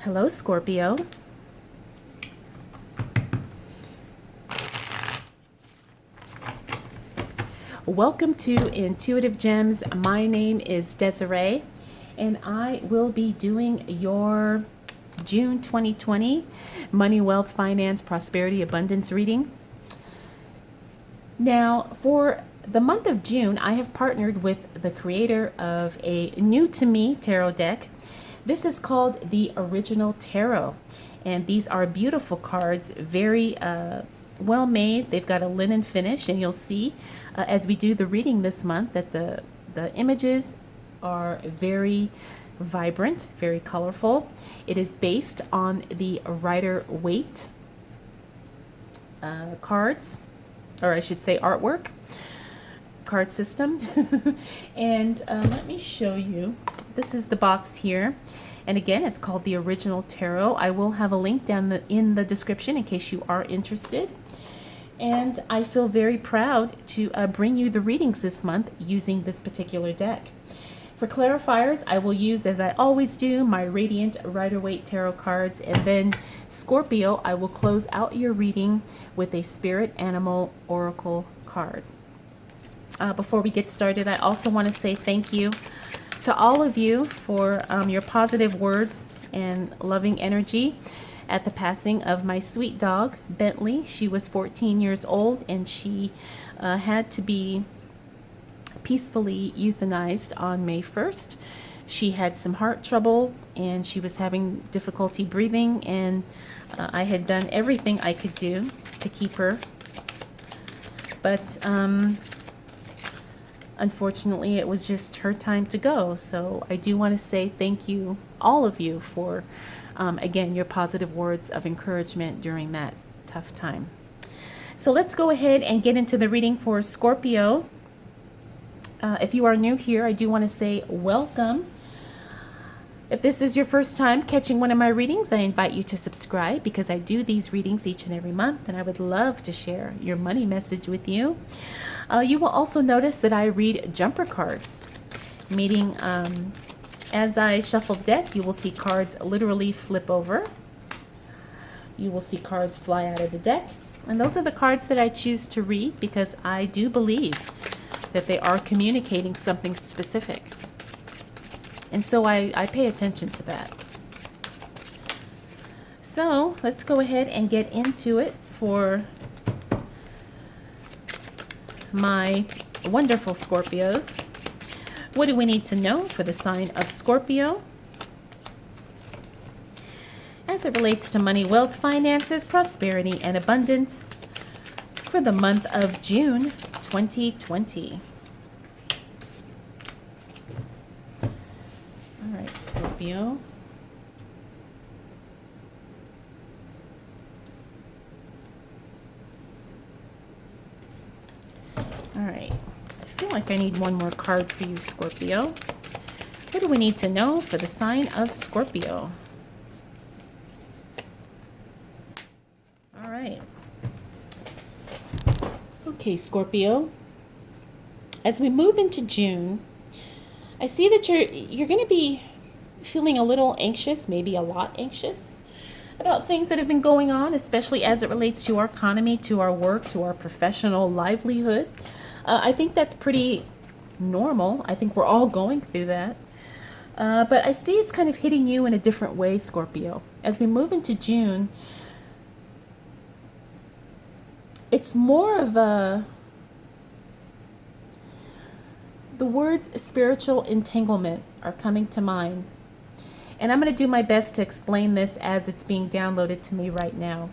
Hello, Scorpio. Welcome to Intuitive Gems. My name is Desiree, and I will be doing your June 2020 Money, Wealth, Finance, Prosperity, Abundance reading. Now, for the month of June, I have partnered with the creator of a new to me tarot deck. This is called the Original Tarot, and these are beautiful cards, very well made. They've got a linen finish, and you'll see as we do the reading this month that the images are very vibrant, very colorful. It is based on the Rider-Waite cards, or I should say artwork, card system. And let me show you. This is the box here. And again, it's called the Original Tarot. I will have a link down in the description in case you are interested. And I feel very proud to bring you the readings this month using this particular deck. For clarifiers, I will use, as I always do, my Radiant Rider-Waite Tarot cards. And then Scorpio, I will close out your reading with a Spirit Animal Oracle card. Before we get started, I also want to say thank you to all of you for your positive words and loving energy at the passing of my sweet dog, Bentley. She was 14 years old, and she had to be peacefully euthanized on May 1st. She had some heart trouble, and she was having difficulty breathing, and I had done everything I could do to keep her. But unfortunately, it was just her time to go. So I do want to say thank you, all of you, for, again, your positive words of encouragement during that tough time. So let's go ahead and get into the reading for Scorpio. If you are new here, I do want to say welcome. If this is your first time catching one of my readings, I invite you to subscribe because I do these readings each and every month, and I would love to share your money message with you. You will also notice that I read jumper cards, meaning as I shuffle the deck, you will see cards literally flip over. You will see cards fly out of the deck, and those are the cards that I choose to read because I do believe that they are communicating something specific. And so I pay attention to that. So let's go ahead and get into it for my wonderful Scorpios. What do we need to know for the sign of Scorpio as it relates to money, wealth, finances, prosperity, and abundance for the month of June 2020? All right, Scorpio. All right, I feel like I need one more card for you, Scorpio. What do we need to know for the sign of Scorpio? All right. Okay, Scorpio. As we move into June, I see that you're going to be feeling a little anxious, maybe a lot anxious, about things that have been going on, especially as it relates to our economy, to our work, to our professional livelihood. I think that's pretty normal. I think we're all going through that. But I see it's kind of hitting you in a different way, Scorpio. As we move into June, it's more of the words spiritual entanglement are coming to mind. And I'm going to do my best to explain this as it's being downloaded to me right now.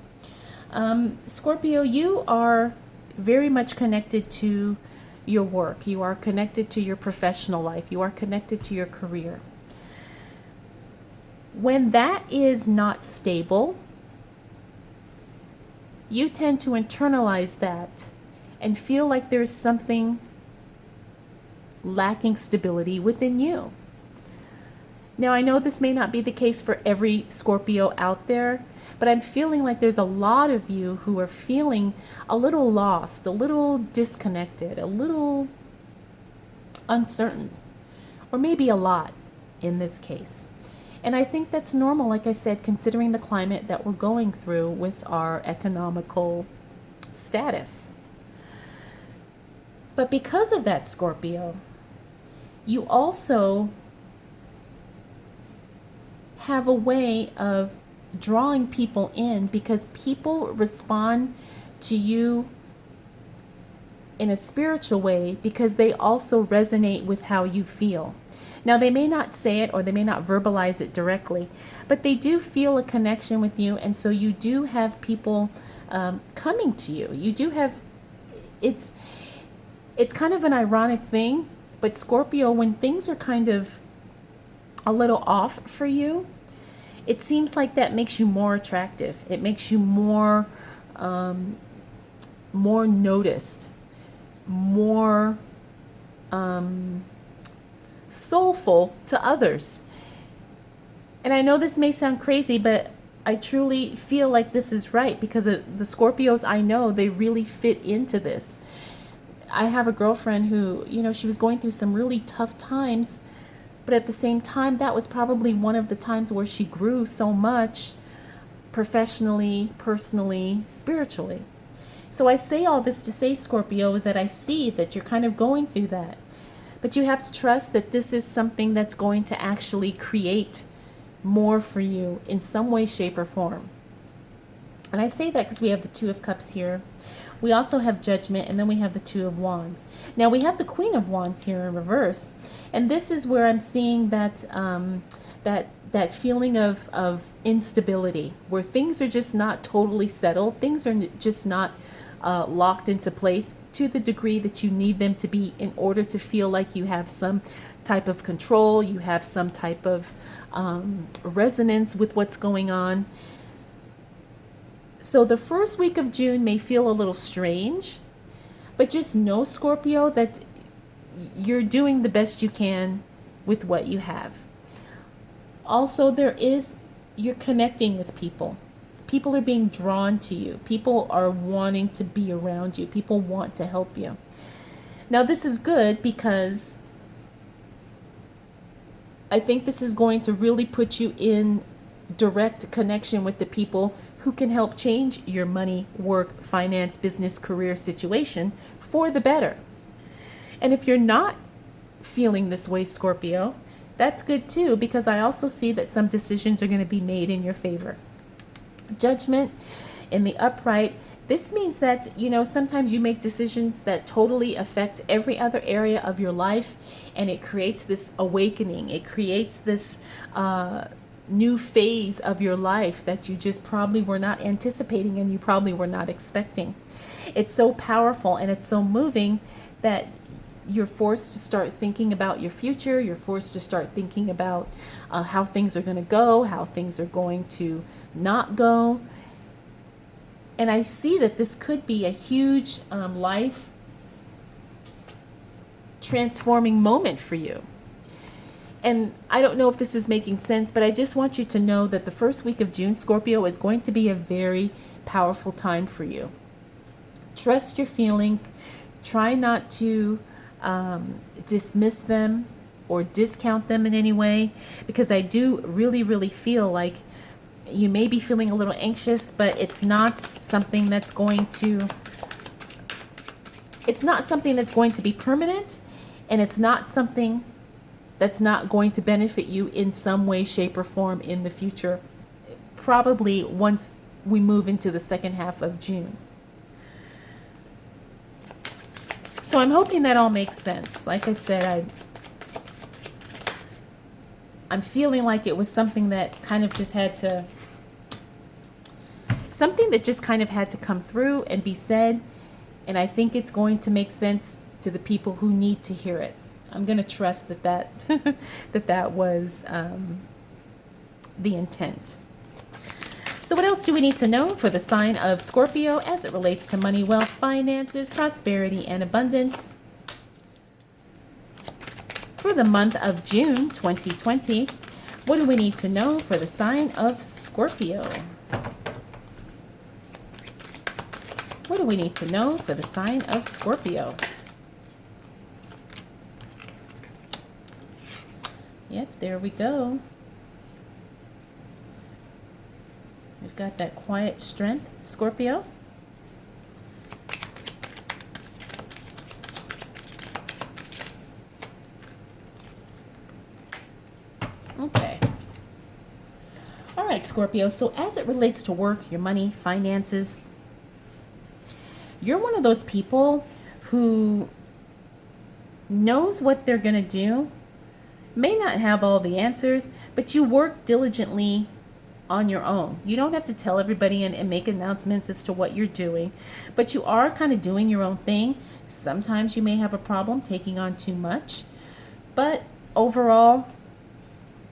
Scorpio, you are very much connected to your work. You are connected to your professional life. You are connected to your career. When that is not stable, you tend to internalize that and feel like there's something lacking stability within you. Now, I know this may not be the case for every Scorpio out there, but I'm feeling like there's a lot of you who are feeling a little lost, a little disconnected, a little uncertain, or maybe a lot in this case. And I think that's normal, like I said, considering the climate that we're going through with our economical status. But because of that, Scorpio, you also have a way of drawing people in, because people respond to you in a spiritual way because they also resonate with how you feel. Now, they may not say it or they may not verbalize it directly, but they do feel a connection with you. And so you do have people coming to you. You do have, it's kind of an ironic thing, but Scorpio, when things are kind of a little off for you, it seems like that makes you more attractive. It makes you more noticed, more soulful to others. And I know this may sound crazy, but I truly feel like this is right, because the Scorpios I know, they really fit into this. I have a girlfriend who, she was going through some really tough times, but at the same time, that was probably one of the times where she grew so much professionally, personally, spiritually. So I say all this to say, Scorpio, is that I see that you're kind of going through that. But you have to trust that this is something that's going to actually create more for you in some way, shape, or form. And I say that because we have the Two of Cups here. We also have Judgment, and then we have the Two of Wands. Now we have the Queen of Wands here in reverse. And this is where I'm seeing that that feeling of instability, where things are just not totally settled. Things are just not locked into place to the degree that you need them to be in order to feel like you have some type of control, you have some type of resonance with what's going on. So the first week of June may feel a little strange, but just know, Scorpio, that you're doing the best you can with what you have. Also, you're connecting with people. People are being drawn to you. People are wanting to be around you. People want to help you. Now, this is good because I think this is going to really put you in direct connection with the people who can help change your money, work, finance, business, career situation for the better. And if you're not feeling this way, Scorpio, that's good too, because I also see that some decisions are going to be made in your favor. Judgment in the upright, this means that, sometimes you make decisions that totally affect every other area of your life, and it creates this awakening. It creates this new phase of your life that you just probably were not anticipating and you probably were not expecting. It's so powerful and it's so moving that you're forced to start thinking about your future. You're forced to start thinking about how things are going to go, how things are going to not go. And I see that this could be a huge life transforming moment for you. And I don't know if this is making sense, but I just want you to know that the first week of June, Scorpio, is going to be a very powerful time for you. Trust your feelings. Try not to dismiss them or discount them in any way, because I do really, really feel like you may be feeling a little anxious, but it's not something that's going to be permanent, and it's not something that's not going to benefit you in some way, shape, or form in the future, probably once we move into the second half of June. So I'm hoping that all makes sense. Like I said, I'm feeling like it was something that kind of just had to come through and be said, and I think it's going to make sense to the people who need to hear it. I'm going to trust that was the intent. So what else do we need to know for the sign of Scorpio as it relates to money, wealth, finances, prosperity, and abundance for the month of June 2020? What do we need to know for the sign of Scorpio? What do we need to know for the sign of Scorpio? Yep, there we go. got that quiet strength, Scorpio. Okay. All right, Scorpio. So as it relates to work, your money, finances, you're one of those people who knows what they're going to do, may not have all the answers, but you work diligently on your own. You don't have to tell everybody and make announcements as to what you're doing, but you are kind of doing your own thing. Sometimes you may have a problem taking on too much, but overall,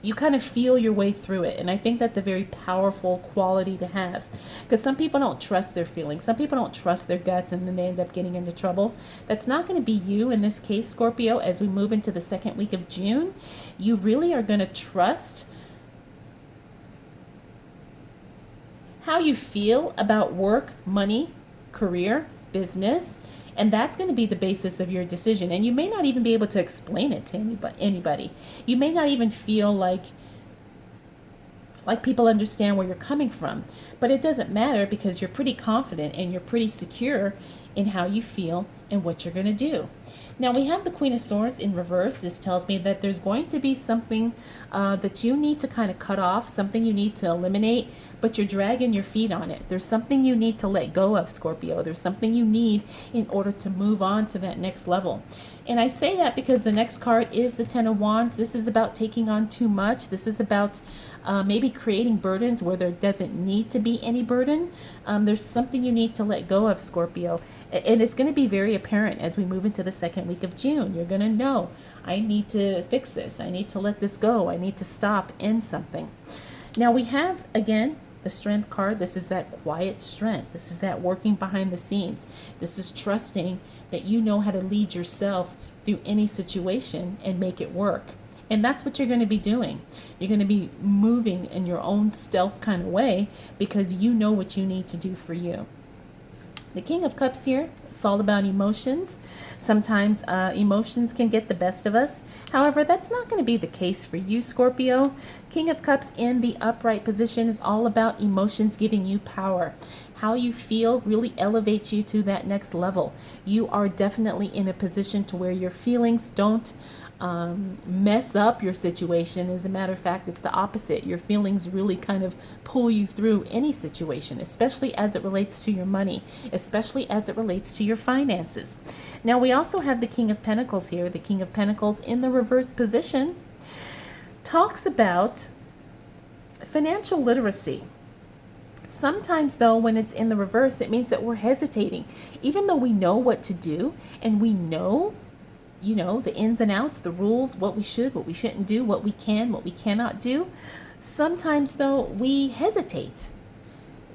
you kind of feel your way through it. And I think that's a very powerful quality to have, because some people don't trust their feelings. Some people don't trust their guts, and then they end up getting into trouble. That's not going to be you in this case, Scorpio. As we move into the second week of June, you really are going to trust how you feel about work, money, career, business, and that's going to be the basis of your decision. And you may not even be able to explain it to anybody. You may not even feel like people understand where you're coming from, but it doesn't matter, because you're pretty confident and you're pretty secure in how you feel and what you're going to do. Now we have the Queen of Swords in reverse. This tells me that there's going to be something that you need to kind of cut off, something you need to eliminate, but you're dragging your feet on it. There's something you need to let go of, Scorpio. There's something you need in order to move on to that next level. And I say that because the next card is the Ten of Wands. This is about taking on too much. This is about maybe creating burdens where there doesn't need to be any burden. There's something you need to let go of, Scorpio. And it's going to be very apparent as we move into the second week of June. You're going to know, I need to fix this. I need to let this go. I need to stop in something. Now we have, again, the Strength card. This is that quiet strength. This is that working behind the scenes. This is trusting that you know how to lead yourself through any situation and make it work. And that's what you're going to be doing. You're going to be moving in your own stealth kind of way, because you know what you need to do for you. The King of Cups here, it's all about emotions. Sometimes emotions can get the best of us. However, that's not going to be the case for you, Scorpio. King of Cups in the upright position is all about emotions giving you power. How you feel really elevates you to that next level. You are definitely in a position to where your feelings don't mess up your situation. As a matter of fact, it's the opposite. Your feelings really kind of pull you through any situation, especially as it relates to your money, especially as it relates to your finances. Now, we also have the King of Pentacles here. The King of Pentacles in the reverse position talks about financial literacy. Sometimes, though, when it's in the reverse, it means that we're hesitating. Even though we know what to do and we know, the ins and outs, the rules, what we should, what we shouldn't do, what we can, what we cannot do, sometimes, though, we hesitate.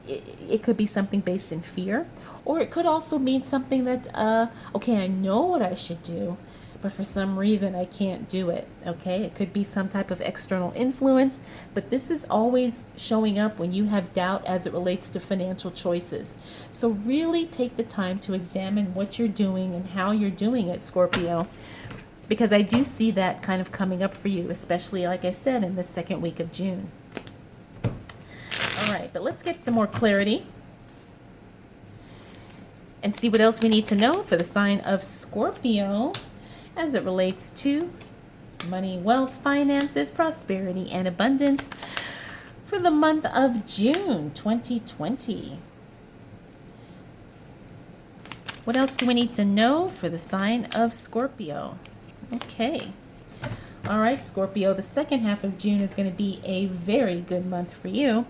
It could be something based in fear, or it could also mean something that, okay, I know what I should do, but for some reason I can't do it, okay? It could be some type of external influence, but this is always showing up when you have doubt as it relates to financial choices. So really take the time to examine what you're doing and how you're doing it, Scorpio, because I do see that kind of coming up for you, especially, like I said, in the second week of June. All right, but let's get some more clarity and see what else we need to know for the sign of Scorpio as it relates to money, wealth, finances, prosperity, and abundance for the month of June 2020. What else do we need to know for the sign of Scorpio? Okay. All right, Scorpio, the second half of June is going to be a very good month for you.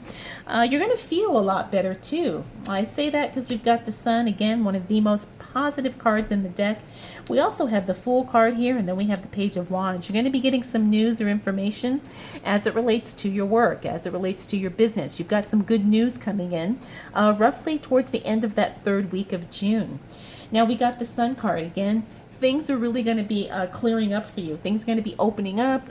You're going to feel a lot better, too. I say that because we've got the Sun, again, one of the most positive cards in the deck. We also have the Fool card here, and then we have the Page of Wands. You're going to be getting some news or information as it relates to your work, as it relates to your business. You've got some good news coming in, roughly towards the end of that third week of June. Now, we got the Sun card again. Things are really going to be clearing up for you. Things are going to be opening up.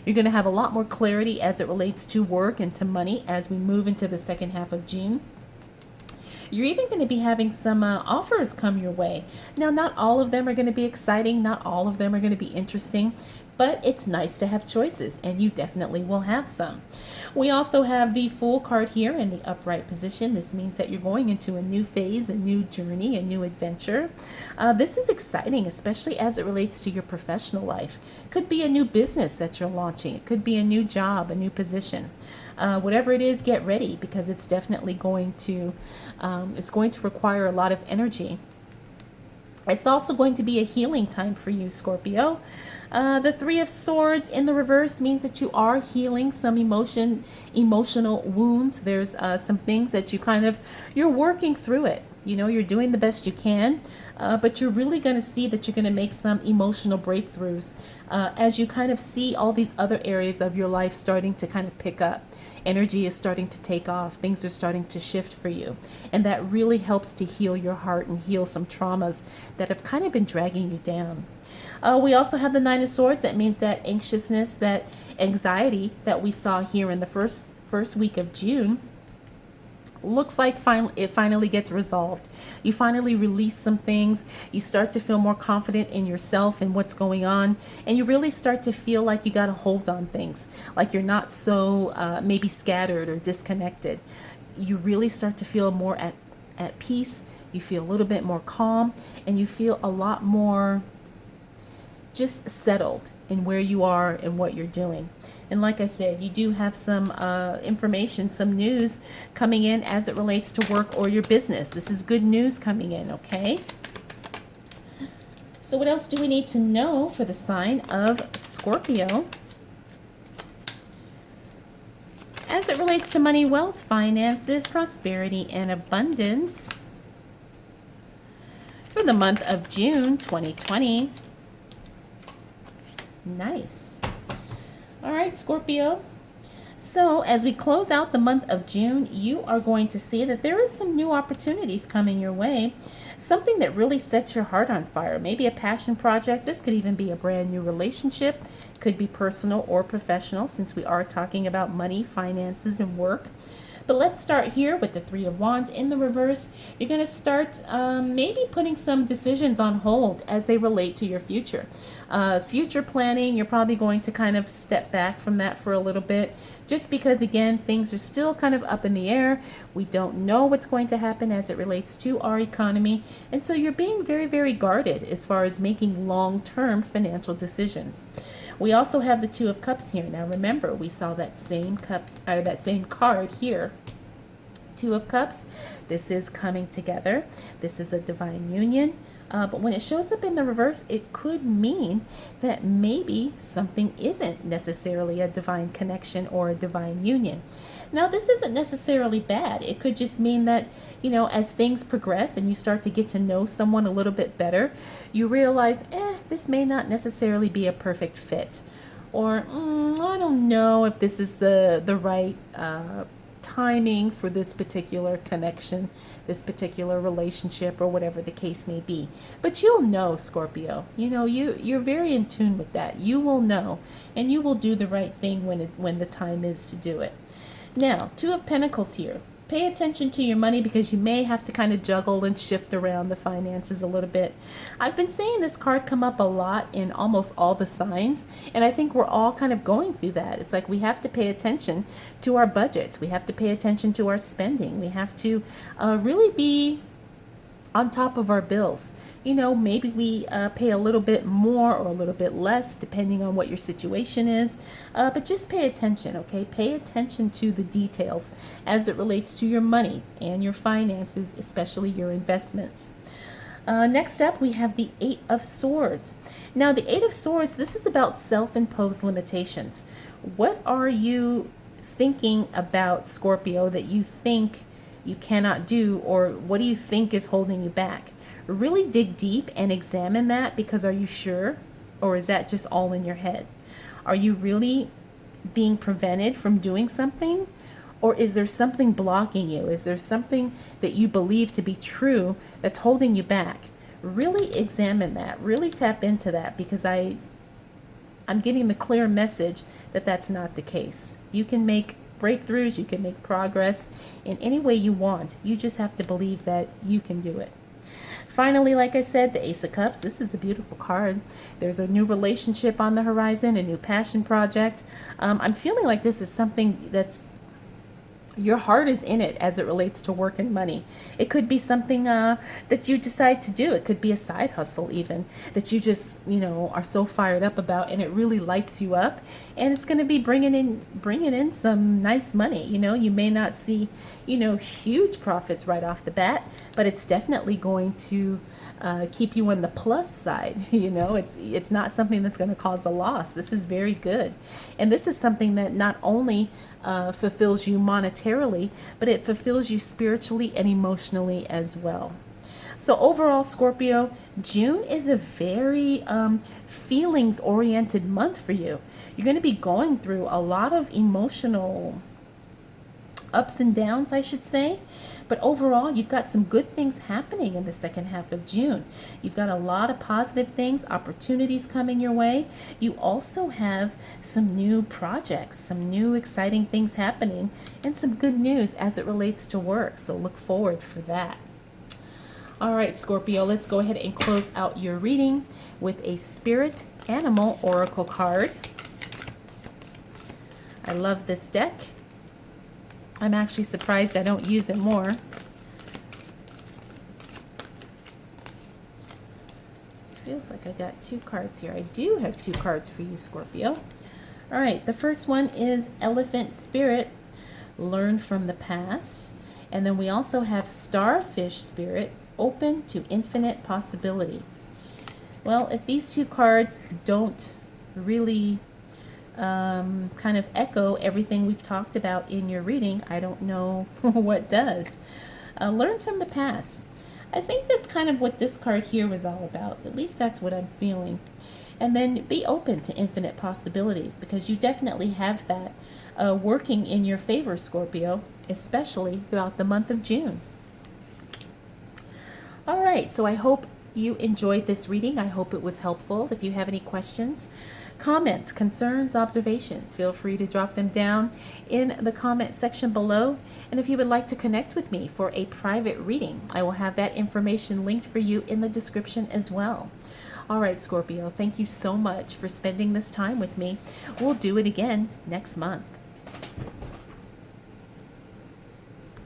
You're going to have a lot more clarity as it relates to work and to money as we move into the second half of June. You're even going to be having some offers come your way. Now, not all of them are going to be exciting. Not all of them are going to be interesting. but it's nice to have choices, and you definitely will have some. We also have the Fool card here in the upright position. This means that you're going into a new phase, a new journey, a new adventure. This is exciting, especially as it relates to your professional life. Could be a new business that you're launching. It could be a new job, a new position. Whatever it is, get ready, because it's definitely going to require a lot of energy. It's also going to be a healing time for you, Scorpio. The Three of Swords in the reverse means that you are healing some emotional wounds. There's some things that you're working through it. You know, you're doing the best you can, but you're really going to see that you're going to make some emotional breakthroughs as you kind of see all these other areas of your life starting to kind of pick up. Energy is starting to take off. Things are starting to shift for you. And that really helps to heal your heart and heal some traumas that have kind of been dragging you down. We also have the Nine of Swords. That means that anxiousness, that anxiety that we saw here in the first week of June looks like it finally gets resolved. You finally release some things. You start to feel more confident in yourself and what's going on, and you really start to feel like you got a hold on things, like you're not so maybe scattered or disconnected. You really start to feel more at peace. You feel a little bit more calm, and you feel a lot more just settled in where you are and what you're doing. And like I said, you do have some information, some news coming in as it relates to work or your business. This is good news coming in, okay? So what else do we need to know for the sign of Scorpio? As it relates to money, wealth, finances, prosperity, and abundance for the month of June 2020. Nice. All right, Scorpio. So as we close out the month of June, you are going to see that there is some new opportunities coming your way. Something that really sets your heart on fire. Maybe a passion project. This could even be a brand new relationship. Could be personal or professional, since we are talking about money, finances, and work. But let's start here with the Three of Wands in the reverse. You're going to start maybe putting some decisions on hold as they relate to your future. Future planning, you're probably going to kind of step back from that for a little bit, just because, again, things are still kind of up in the air. We don't know what's going to happen as it relates to our economy. And so you're being very, very guarded as far as making long-term financial decisions. We also have the Two of Cups here. Now remember, we saw that same card here. Two of Cups. This is coming together. This is a divine union. But when it shows up in the reverse, it could mean that maybe something isn't necessarily a divine connection or a divine union. Now, this isn't necessarily bad. It could just mean that, you know, as things progress and you start to get to know someone a little bit better, you realize, this may not necessarily be a perfect fit. Or, I don't know if this is the right timing for this particular connection, this particular relationship, or whatever the case may be. But you'll know, Scorpio. You know, you're very in tune with that. You will know, and you will do the right thing when the time is to do it. Now, Two of Pentacles here. Pay attention to your money, because you may have to kind of juggle and shift around the finances a little bit. I've been seeing this card come up a lot in almost all the signs, and I think we're all kind of going through that. It's like we have to pay attention to our budgets. We have to pay attention to our spending. We have to really be on top of our bills. You know, maybe we pay a little bit more or a little bit less depending on what your situation is. But just pay attention, okay? Pay attention to the details as it relates to your money and your finances, especially your investments. Next up, we have the Eight of Swords. Now, the Eight of Swords, this is about self-imposed limitations. What are you thinking about, Scorpio, that you think you cannot do, or what do you think is holding you back? Really dig deep and examine that, because are you sure, or is that just all in your head? Are you really being prevented from doing something, or is there something blocking you? Is there something that you believe to be true that's holding you back? Really examine that. Really tap into that, because I'm getting the clear message that that's not the case. You can make breakthroughs, you can make progress in any way you want. You just have to believe that you can do it. Finally, like I said, the Ace of Cups. This is a beautiful card. There's a new relationship on the horizon, a new passion project. I'm feeling like this is something that's your heart is in it as it relates to work and money. It could be something that you decide to do. It could be a side hustle even that you just, are so fired up about, and it really lights you up. And it's going to be bringing in some nice money. You may not see, huge profits right off the bat, but it's definitely going to keep you on the plus side. It's not something that's going to cause a loss. This is very good. And this is something that not only fulfills you monetarily, but it fulfills you spiritually and emotionally as well. So overall, Scorpio, June is a very feelings oriented month for you. You're going to be going through a lot of emotional ups and downs, I should say. But overall, you've got some good things happening in the second half of June. You've got a lot of positive things, opportunities coming your way. You also have some new projects, some new exciting things happening, and some good news as it relates to work. So look forward for that. All right, Scorpio, let's go ahead and close out your reading with a Spirit Animal Oracle card. I love this deck. I'm actually surprised I don't use it more. Feels like I got 2 cards here. I do have 2 cards for you, Scorpio. All right, the first one is Elephant Spirit, Learn from the Past. And then we also have Starfish Spirit, Open to Infinite Possibility. Well, if these 2 cards don't really kind of echo everything we've talked about in your reading, I don't know what does. Learn from the past. I think that's kind of what this card here was all about. At least that's what I'm feeling. And then be open to infinite possibilities, because you definitely have that working in your favor, Scorpio, especially throughout the month of June. All right, so I hope you enjoyed this reading. I hope it was helpful. If you have any questions, comments, concerns, observations, feel free to drop them down in the comment section below. And if you would like to connect with me for a private reading, I will have that information linked for you in the description as well. All right, Scorpio, thank you so much for spending this time with me. We'll do it again next month.